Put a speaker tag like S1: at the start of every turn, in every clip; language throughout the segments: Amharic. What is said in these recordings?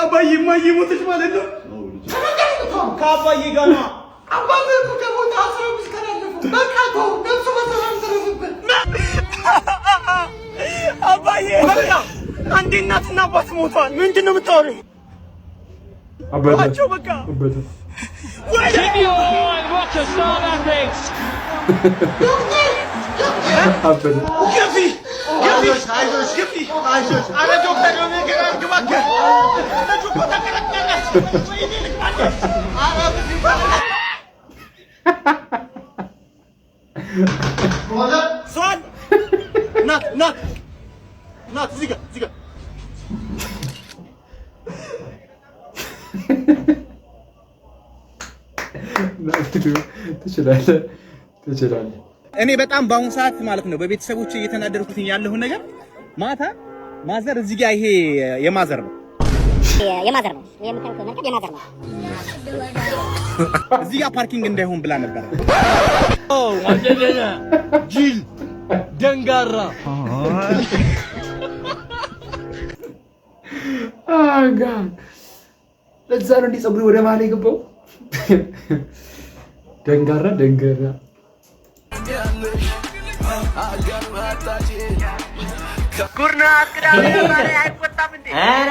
S1: አባዬ ማዬ ሞተች ማለት ነው ከአባዬ ጋር ነው አባዬ እኮ ከሞተ 15 ቀን አለፈው በቃ ተው ነፍሱ በሰላም ተረፈበት አባዬ በቃ አንዴ እናትና አባት ሞቷል ምንድነው የምታወሪው አባታቸው በቃ what a start that things አይዞሽ አረ ዶክተር ነው የሚገርም ግባከ ለጁኮ ተከራከረች አረ ሶን ናት እዚህ ጋር ትችላለህ እኔ በጣም ባሁን ሰዓት ማለት ነው በቤተሰቦቼ እየተናደርኩት ያለው ነገር ማታ ማዘር እዚህ ጋር ይሄ የማዘር ነው የምታውቀው ነገር የማዘር ነው እዚህ ጋር ፓርኪንግ እንዳይሆን ብላ ነበር ወንጀለኛ ጂል ደንጋራ
S2: አጋ ለዛ ነው እንዲህ ፀጉሬ ወደ መሀል የገባው ደንጋራ
S1: ጉርናት ቅዳሜ ማለት አይቆጣም እንዴ
S3: አረ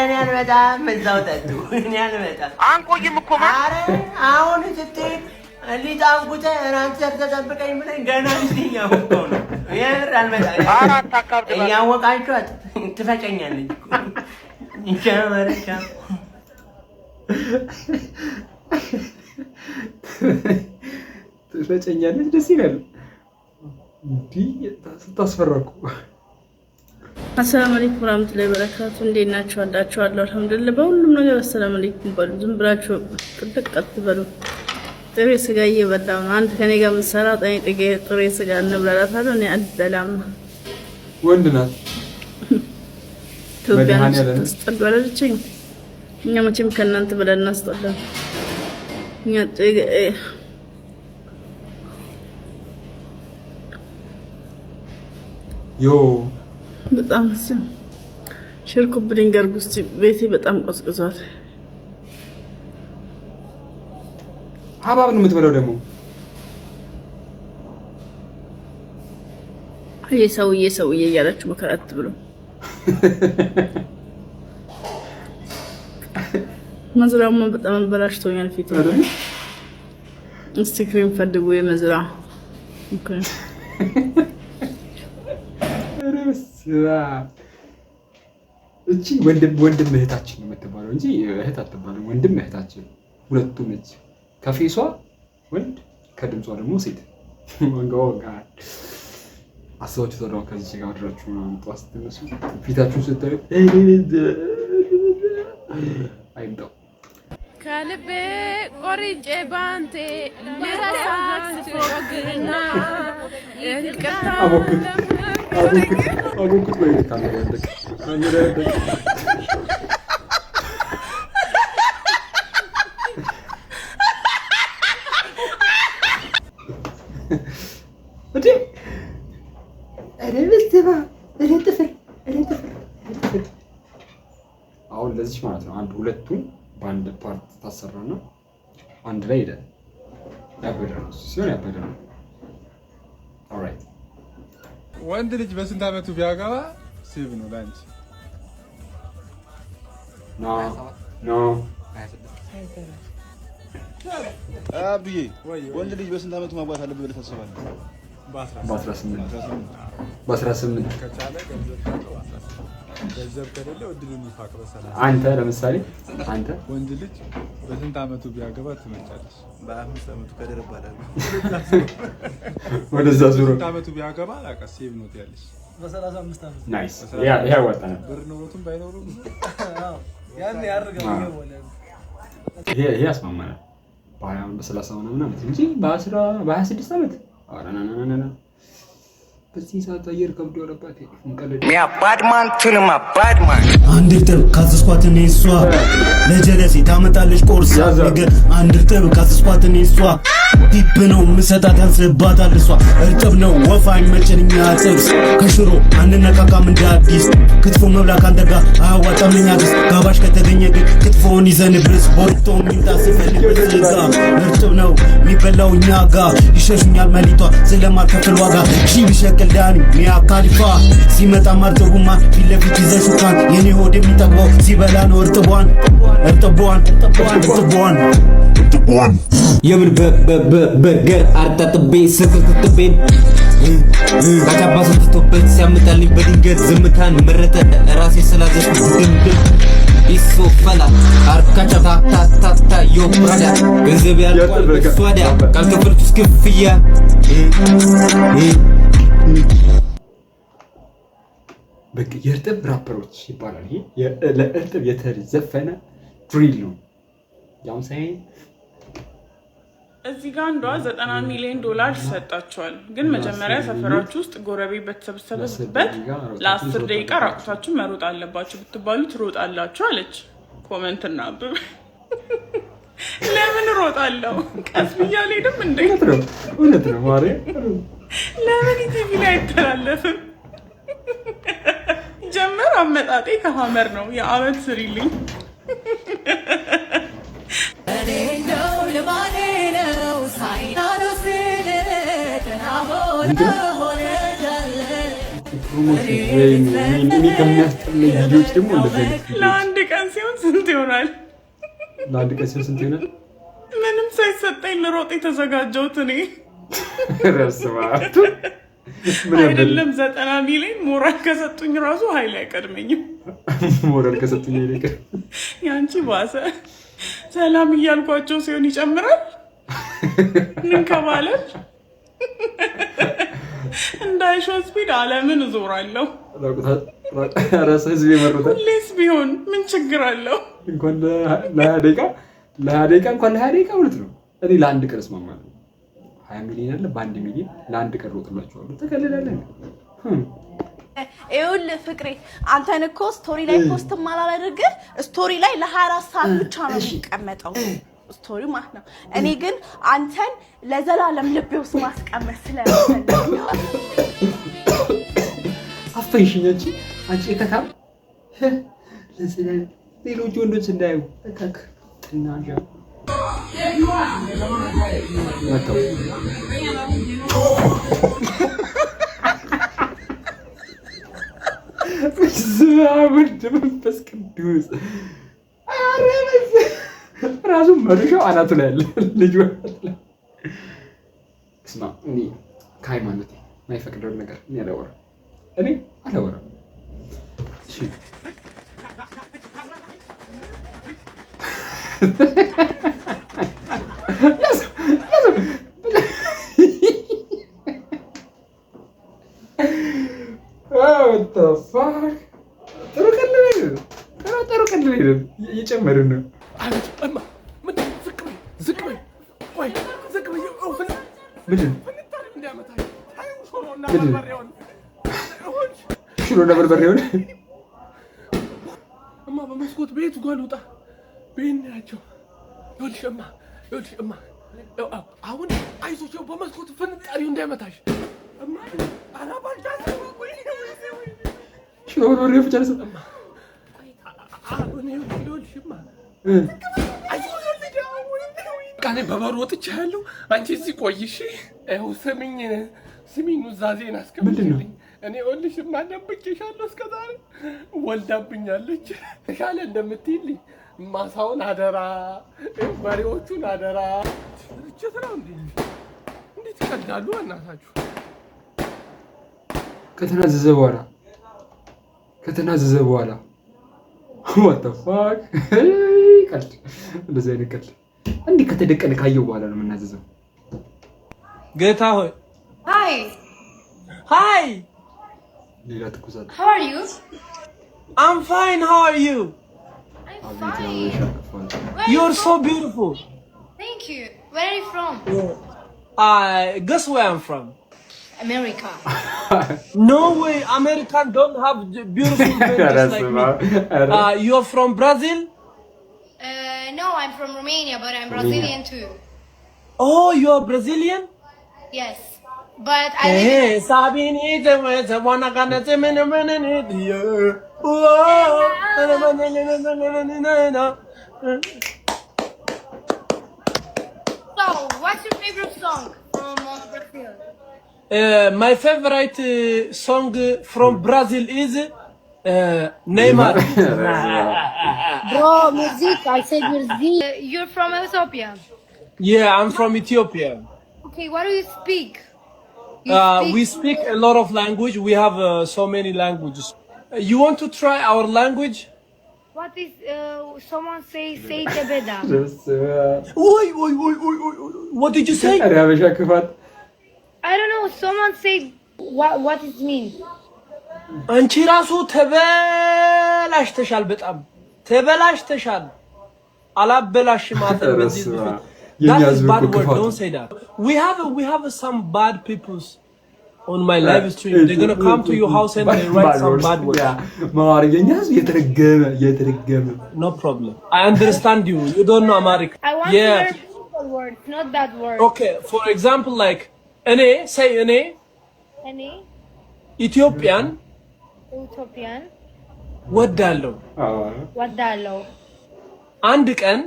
S3: እኔ አልመጣም እዛው ጠጡ እኔ አልመጣም
S1: አንቆይም እኮ ማለት
S3: አሁን ስትሄድ ሊጣንጉተ ራንተ ተጠብቀኝ ብለኝ ገና እንዲኛው እኮ ነው የምር አልመጣም
S1: አራት አካብደ
S3: እያወቃችኋት ትፈጨኛለች እንቻመረቻ
S2: ትፈጨኛለች ደስ ይላል እንዴ ስታስፈራኩ
S4: አሰላሙ አለይኩም ወራህመቱላሂ ወበረካቱ እንዴት ናችሁ አዳችኋለሁ አልহামዱሊላህ በሁሉም ነገር አሰላሙ አለይኩም በሉ ዝም ብላችሁ ጥቅጥቅ አትበሉ ጥሬ ስጋ እየበላሁ ነው አንድ ከኔ ጋር መሰራ ጠይቄ ጥሬ ስጋ እንብላላታለሁ እኔ አልበላም
S2: ወንድ ናት
S4: ተስተጓለችኝ እኛ መቼም ከእናንተ በለን እናስጠላለን እኛ
S2: ዮ
S4: በጣም ሽርኩ ብድንገር ጉስቲ ቤቴ በጣም ቆስቅዟል
S2: ሀባብ ነው የምትበላው ደግሞ ሰውዬ
S4: እያላችሁ መከራት ብሎ መዝራውማ በጣም በላሽቶኛል ፊት እስቲ ክሬም ፈልጉ የመዝራ ኦኬ
S2: እቺ ወንድም እህታችን የምትባለው እንጂ እህት አትባልም ወንድም እህታችን ሁለቱም ነች ከፌሷ ወንድ ከድምጿ ደግሞ ሴት ወንጋው ጋር አሰዎች ተደረው ከዚህ ጋር አድራችሁ ነው አንጧስ ተነሱ ፊታችሁን ስታዩ አይደው
S5: ከልቤ ቆርጬ ባንቴ ለራስ ፍቅርና
S2: አቦክት ወይ ካሜራ ያደክ አሁን ለዚህ ማለት ነው አንድ ሁለቱን በአንድ ፓርት ታሰራና አንድ ላይ ሄደ ያበደረው ሲሆን ያበደረው ኦልራይት
S6: ወንድ ልጅ በስንት አመቱ ቢያገባ ሴቭ ነው ላንቺ
S2: ኖ
S7: አብዬ ወንድ ልጅ በስንት አመቱ ማግባት አለበት ብለህ ታስባለህ
S2: በ18
S6: ከቻለ ገንዘብ ከሌለ ወንድልን ይፋቅ በሰላም
S2: አንተ ለምሳሌ አንተ
S6: ወንድ ልጅ በስንት አመቱ ቢያገባ ትመጫለሽ
S7: በ5 አመቱ ከደረባለ
S2: ወደዛ ዙሮ
S6: በስንት አመቱ ቢያገባ አላቀስ ሴቭ ነው ያለሽ
S7: በ35 አመት
S2: ናይስ ያ ያወጣና
S6: ብር ኖሮቱም ባይኖሩም
S7: ያን ያርጋው
S2: ይሄ ያስማማናል በ30 ምናምን እንጂ በ26 አመት አራናናናና በዚህ ሰዓት አየር ከብዶ ወረባቴ እንቀለድ
S1: ያ ባድማን ቱንማ ባድማን
S8: አንድ ጥብ ካስስኳት እኔ እሷ ለጀለሴ ታመጣለች ቆርሳ ነገር አንድ ጥብ ካስስኳት እኔ እሷ ዲፕ ነው ምሰጣት ያንስባታል እሷ እርጥብ ነው ወፋ አይመቸንኛ ጥብስ ከሽሮ አንነካካም እንደ አዲስ ክትፎ መብላ ካንተ ጋር አያዋጣም ለኛ ግስ ጋባሽ ከተገኘ ግን ክትፎን ይዘንብስ ቦርቶ ሚንታ ሲፈልግ በስጋ እርጥብ ነው የሚበላው እኛ ጋ ይሸሹኛል መሊቷ ስለማልከፍል ዋጋ ሺ ቢሸቅል ዳኒ ሚያ ካሊፋ ሲመጣ ማርጥቡማ ፊት ለፊት ይዘሹካን የኔ ሆድ የሚጠግበው ሲበላ ነው እርጥቧን
S9: የምን በርገር አርጣጥቤ ስክክክቤን ባጫባሱ ትቶበት ሲያመጣልኝ በድንገት ዝምታን መረጠ ራሴ ስላዘዝኩት ድምድም ይሶ ፈላ አርካቻ ታታታታ ዮፕራዳ ገንዘብ ያልቋል በስዋዳ ካልከፈልኩስ ክፍያ
S2: በቃ የእርጥብ ራፐሮች ይባላል። ይሄ ለእርጥብ የተዘፈነ ድሪል ነው። ያው ሳይ
S10: እዚህ ጋር አንዷ 90 ሚሊዮን ዶላር ይሰጣቸዋል። ግን መጀመሪያ ሰፈራችሁ ውስጥ ጎረቤት በተሰበሰበበት ለ10 ደቂቃ ራቁታችሁ መሮጥ አለባችሁ ብትባሉ ትሮጣላችሁ አለች። ኮሜንት እና አብብ ለምን ሮጣለሁ? ቀስ ብዬ አልሄድም እንዴ?
S2: እውነት ነው ማሬ።
S10: ለምን ቲቪ ላይ አይተላለፍም? ጀመር አመጣጤ ከሀመር ነው። የአመት ስሪልኝ ለአንድ ቀን ሲሆን ስንት ይሆናል? ምንም ሳይሰጠኝ ልሮጥ የተዘጋጀሁት እኔ አይደለም 90 ሚሊዮን ሞራል ከሰጡኝ ራሱ ኃይል አይቀድመኝም።
S2: ሞራል ከሰጡኝ ይልቅ
S10: ያንቺ ባሰ። ሰላም እያልኳቸው ሲሆን ይጨምራል። እንከባለል እንዳይሾ ስፒድ ዓለምን እዞራለሁ። ሁሌስ ቢሆን ምን ችግር አለው?
S2: እንኳን ለሀያ ደቂቃ እውነት ነው። እኔ ለአንድ ቀን እስማማለሁ። 20 ሚሊዮን አለ በ1 ሚሊዮን ለአንድ ቀን ሮጥላችኋለሁ። ተከለላለን።
S11: ይኸውልህ ፍቅሬ አንተን እኮ ስቶሪ ላይ ፖስት ማላደርግህ ስቶሪ ላይ ለ24 ሰዓት ብቻ ነው የሚቀመጠው ስቶሪ ማለት ነው። እኔ ግን አንተን ለዘላለም ልቤ ውስጥ ማስቀመጥ ስለምፈልግ
S2: አፈንሽኝ አንቺ ተካም ለዘላለም ሌሎች ወንዶች እንዳዩ ተካክ ጥናጃ መጣው ዝማውድ መንፈስ ቅዱስ አረበዝ ራሱ መርሻው አናቱ ላይ ያለ ልጅ ወጣ። እስማ እኔ ከሃይማኖት የማይፈቅደው ነገር እኔ አላወራም። እሺ What the fuck? ጥሩ ቀልድ እየጨመርን ነው። ሽሮ ነበር በሬውን
S6: እማ በመስኮት ቤቱ ጋር ልውጣ ቤናቸው ይኸውልሽ እማ አሁን አይዞሽ በመስኮት ፍንጣሪው እንዳይመታሽ እማ አላባጃስ
S2: ሽሮ በሬው ብቻ ነው እማ
S6: ቃኔ በበሩ ወጥቻለሁ። አንቺ እዚህ ቆይሽ። ይኸው ስሚኝ ኑዛዜን አስቀምጪልኝ። እኔ ወልሽማ ደብቄሻለሁ እስከ ዛሬ ወልዳብኛለች። ተሻለ እንደምትይልኝ ማሳውን አደራ፣ በሬዎቹን አደራ። ርችት ነው እንዴ? እንዴት ይቀልዳሉ እናታችሁ?
S2: ከተናዘዘ በኋላ what the fuck? ቀልድ እንደዚህ አይነት ቀልድ እንዴ ከተደቀነ ካየው በኋላ ነው የምናዘዘው።
S3: ጌታ ሆይ
S5: Hi.
S2: ሌላ ትኩሳት
S5: How are you?
S3: I'm fine. How are you?
S5: I'm fine.
S3: You're so beautiful.
S5: Thank you. Where are you from?
S3: Guess where I'm from?
S5: America.
S3: No way. American don't have beautiful women like me. You're from Brazil?
S5: No, I'm from Romania, but I'm Brazilian too.
S3: Oh, you're Brazilian?
S5: Yes, but I live in...
S3: Sabini the one I got the minute.
S5: So, what's your favorite song from Brazil?
S12: My favorite song from Brazil is Neymar.
S5: Bro, music. I said music. You're from Ethiopia.
S12: Yeah, I'm from Ethiopia.
S5: Okay, what do you speak?
S12: We speak a lot of language. We have so many languages. You want to try our language?
S5: What is someone say tebeda?
S12: What did you say?
S5: I don't know. Someone say what it means.
S12: አንቺ ራሱ ተበላሽተሻል በጣም ተበላሽተሻል አላበላሽም ማለት በዚህ That's bad word. Don't say that. We have some bad peoples on my live stream. They're gonna come to your house and they write some bad words. No problem. I understand you. You don't know Amharic.
S5: I want to learn beautiful words, not bad words.
S12: Okay. For example, like ene, say ene.
S5: Ene.
S12: Ethiopian. ወዳለው አንድ ቀን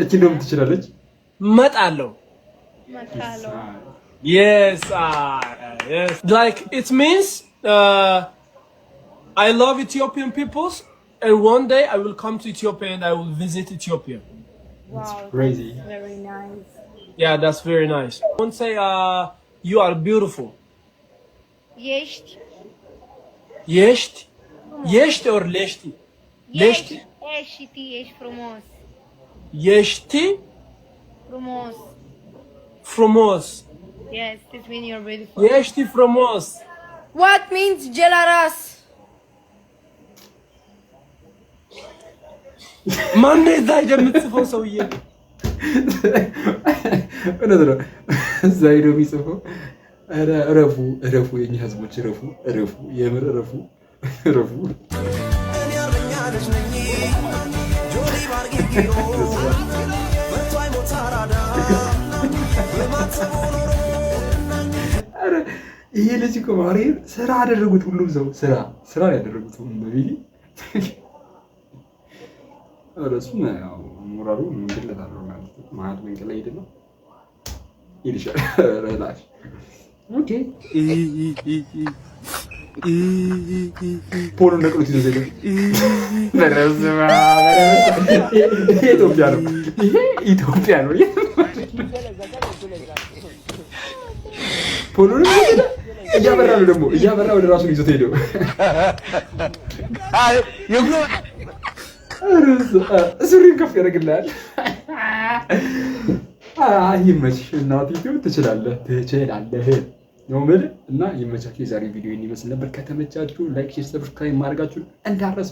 S2: እቺ ነው ትችላለች
S12: መጣለው yes yes like it means I love Ethiopian peoples and one day I will come to Ethiopia and I will visit Ethiopia.
S5: Wow,
S2: crazy.
S5: That's very nice.
S12: Yeah, that's very nice. Don't say you are beautiful.
S5: Yeşt.
S12: Yeşt? Yeşt or leşti? Leşti.
S5: Yeşti, yeş frumos.
S12: Yeşti?
S5: Frumos.
S12: Frumos.
S5: Yes, this means you're beautiful.
S12: Yeşti frumos.
S5: What means gelaras?
S12: ማን እዛ የምትጽፈው ሰውዬ?
S2: እነዛ ነው ዛይዶ የሚጽፈው ረፉ የኛ ህዝቦች ረፉ የምር ረፉ ይሄ ልጅ እኮ ማርያም ስራ አደረጉት። ሁሉም ሰው ስራ ያደረጉት በቢሊ እረሱም ያው ሞራሉ እንደለታለው ማለት ነው። ማህል መንገድ ላይ ሄደና ይልሻል ረላሽ ኦኬ ፖሎ ነቅሉት ይዘ ዘለ በረዝማ ኢትዮጵያ ነው ፖሎ ነው እያበራ ወደ ራሱ ይዞት ሄደው አይ ይጎ ሱሪን ከፍ ያደርግልሃል። ይመችሽ እናትዬ ትችላለህ ነው የምልህ እና ይመቻችሁ። የዛሬ ቪዲዮ ይመስል ነበር። ከተመቻችሁ ላይክ፣ ሼር፣ ሰብስክራይብ ማድረጋችሁን እንዳትረሱ።